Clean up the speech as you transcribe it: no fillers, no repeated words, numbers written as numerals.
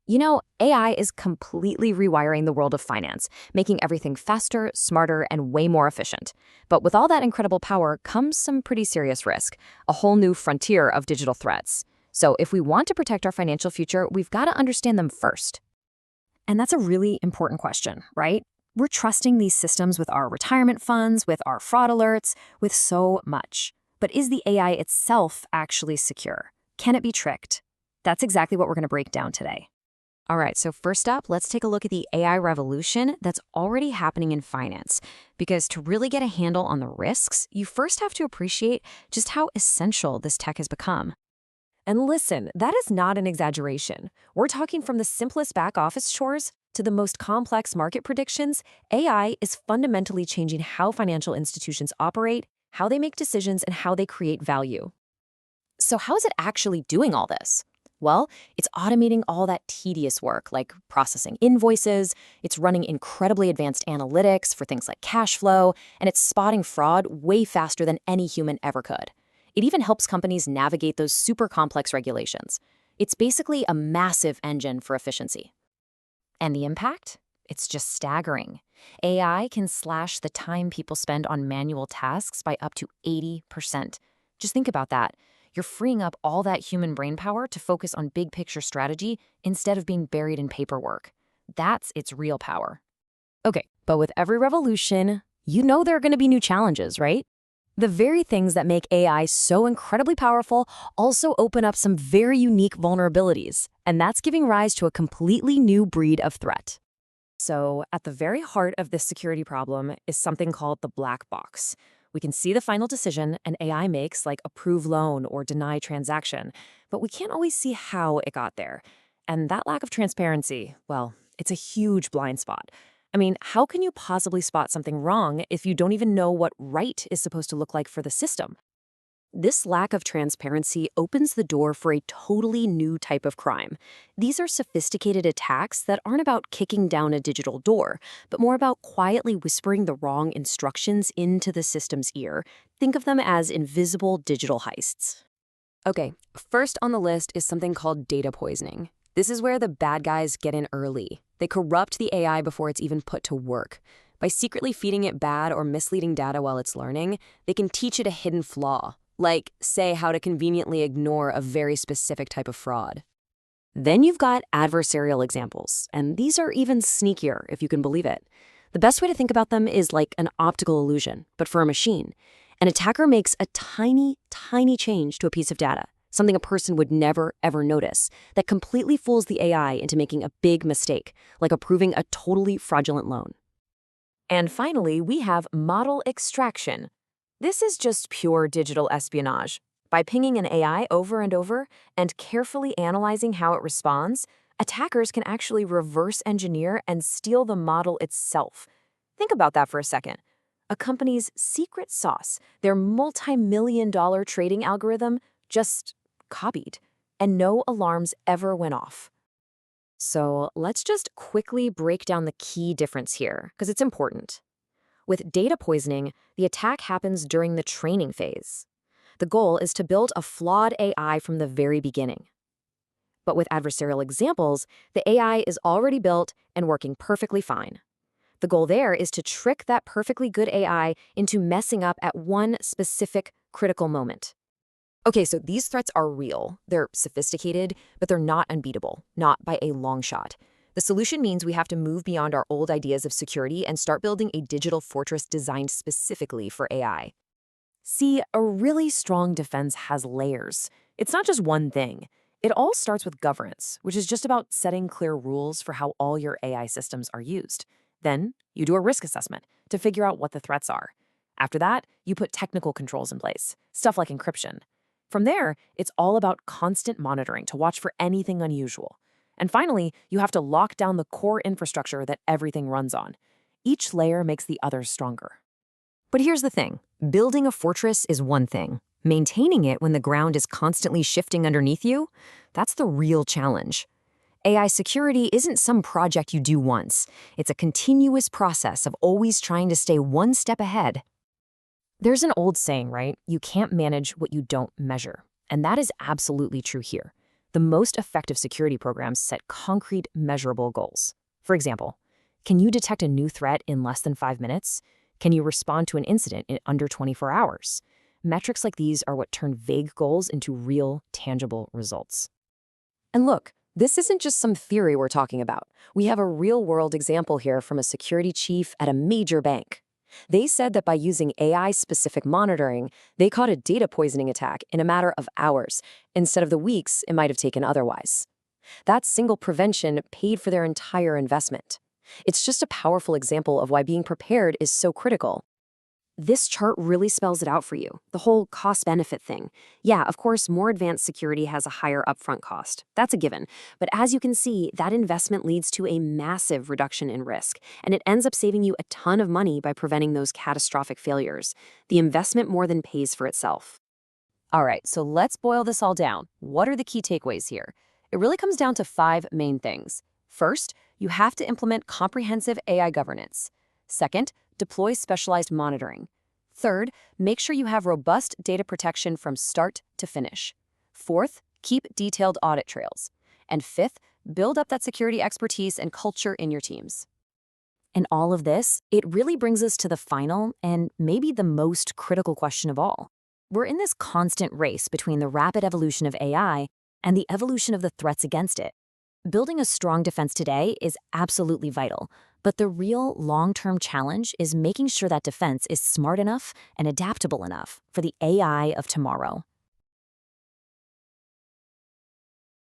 AI is completely rewiring the world of finance, making everything faster, smarter, and way more efficient. But with all that incredible power comes some pretty serious risk, a whole new frontier of digital threats. So if we want to protect our financial future, we've got to understand them first. And that's a really important question, right? We're trusting these systems with our retirement funds, with our fraud alerts, with so much. But is the AI itself actually secure? Can it be tricked? That's exactly what we're going to break down today. All right, so first up, let's take a look at the AI revolution that's already happening in finance. Because to really get a handle on the risks, you first have to appreciate just how essential this tech has become. And listen, that is not an exaggeration. We're talking from the simplest back office chores to the most complex market predictions. AI is fundamentally changing how financial institutions operate, how they make decisions, and how they create value. So how is it actually doing all this? Well, it's automating all that tedious work, like processing invoices, it's running incredibly advanced analytics for things like cash flow, and it's spotting fraud way faster than any human ever could. It even helps companies navigate those super complex regulations. It's basically a massive engine for efficiency. And the impact? It's just staggering. AI can slash the time people spend on manual tasks by up to 80%. Just think about that. You're freeing up all that human brainpower to focus on big picture strategy instead of being buried in paperwork. That's its real power. Okay, but with every revolution, there are going to be new challenges, right? The very things that make AI so incredibly powerful also open up some very unique vulnerabilities, and that's giving rise to a completely new breed of threat. So, at the very heart of this security problem is something called the black box. We can see the final decision an AI makes, like approve loan or deny transaction, but we can't always see how it got there. And that lack of transparency, well, it's a huge blind spot. I mean, how can you possibly spot something wrong if you don't even know what right is supposed to look like for the system? This lack of transparency opens the door for a totally new type of crime. These are sophisticated attacks that aren't about kicking down a digital door, but more about quietly whispering the wrong instructions into the system's ear. Think of them as invisible digital heists. Okay, first on the list is something called data poisoning. This is where the bad guys get in early. They corrupt the AI before it's even put to work. By secretly feeding it bad or misleading data while it's learning, they can teach it a hidden flaw. Like, say, how to conveniently ignore a very specific type of fraud. Then you've got adversarial examples, and these are even sneakier, if you can believe it. The best way to think about them is like an optical illusion, but for a machine. An attacker makes a tiny, tiny change to a piece of data, something a person would never, ever notice, that completely fools the AI into making a big mistake, like approving a totally fraudulent loan. And finally, we have model extraction. This is just pure digital espionage. By pinging an AI over and over and carefully analyzing how it responds, attackers can actually reverse engineer and steal the model itself. Think about that for a second. A company's secret sauce, their multi-million-dollar trading algorithm, just copied, and no alarms ever went off. So let's just quickly break down the key difference here, because it's important. With data poisoning, the attack happens during the training phase. The goal is to build a flawed AI from the very beginning. But with adversarial examples, the AI is already built and working perfectly fine. The goal there is to trick that perfectly good AI into messing up at one specific critical moment. Okay, so these threats are real. They're sophisticated, but they're not unbeatable, not by a long shot. The solution means we have to move beyond our old ideas of security and start building a digital fortress designed specifically for AI. See, a really strong defense has layers. It's not just one thing. It all starts with governance, which is just about setting clear rules for how all your AI systems are used. Then, you do a risk assessment to figure out what the threats are. After that, you put technical controls in place, stuff like encryption. From there, it's all about constant monitoring to watch for anything unusual. And finally, you have to lock down the core infrastructure that everything runs on. Each layer makes the others stronger. But here's the thing. Building a fortress is one thing. Maintaining it when the ground is constantly shifting underneath you, that's the real challenge. AI security isn't some project you do once. It's a continuous process of always trying to stay one step ahead. There's an old saying, right? You can't manage what you don't measure. And that is absolutely true here. The most effective security programs set concrete, measurable goals. For example, can you detect a new threat in less than 5 minutes? Can you respond to an incident in under 24 hours? Metrics like these are what turn vague goals into real, tangible results. And look, this isn't just some theory we're talking about. We have a real-world example here from a security chief at a major bank. They said that by using AI-specific monitoring, they caught a data poisoning attack in a matter of hours, instead of the weeks it might have taken otherwise. That single prevention paid for their entire investment. It's just a powerful example of why being prepared is so critical. This chart really spells it out for you, the whole cost-benefit thing. Yeah, of course, more advanced security has a higher upfront cost. That's a given. But as you can see, that investment leads to a massive reduction in risk, and it ends up saving you a ton of money by preventing those catastrophic failures. The investment more than pays for itself. All right, so let's boil this all down. What are the key takeaways here? It really comes down to 5 main things. First, you have to implement comprehensive AI governance. Second, deploy specialized monitoring. Third, make sure you have robust data protection from start to finish. Fourth, keep detailed audit trails. And fifth, build up that security expertise and culture in your teams. And all of this, it really brings us to the final and maybe the most critical question of all. We're in this constant race between the rapid evolution of AI and the evolution of the threats against it. Building a strong defense today is absolutely vital, but the real long-term challenge is making sure that defense is smart enough and adaptable enough for the AI of tomorrow.